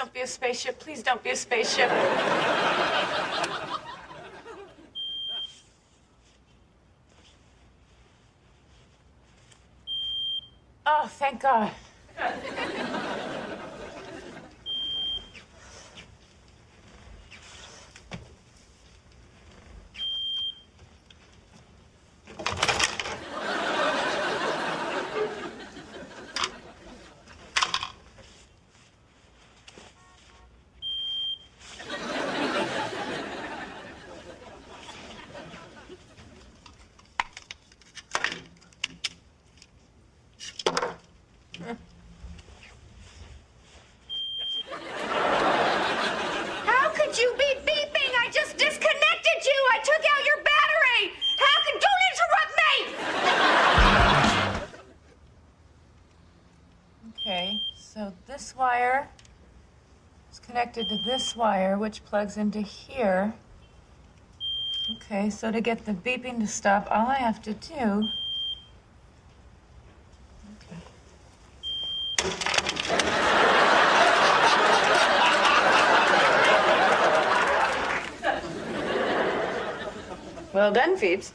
don't be a spaceship. Please don't be a spaceship. Oh, thank God. How could you be beeping? I just disconnected you. I took out your battery. How could... Don't interrupt me! Okay, so this wire is connected to this wire, which plugs into here. Okay, so to get the beeping to stop, all I have to do... Okay. Well done, Phoebes.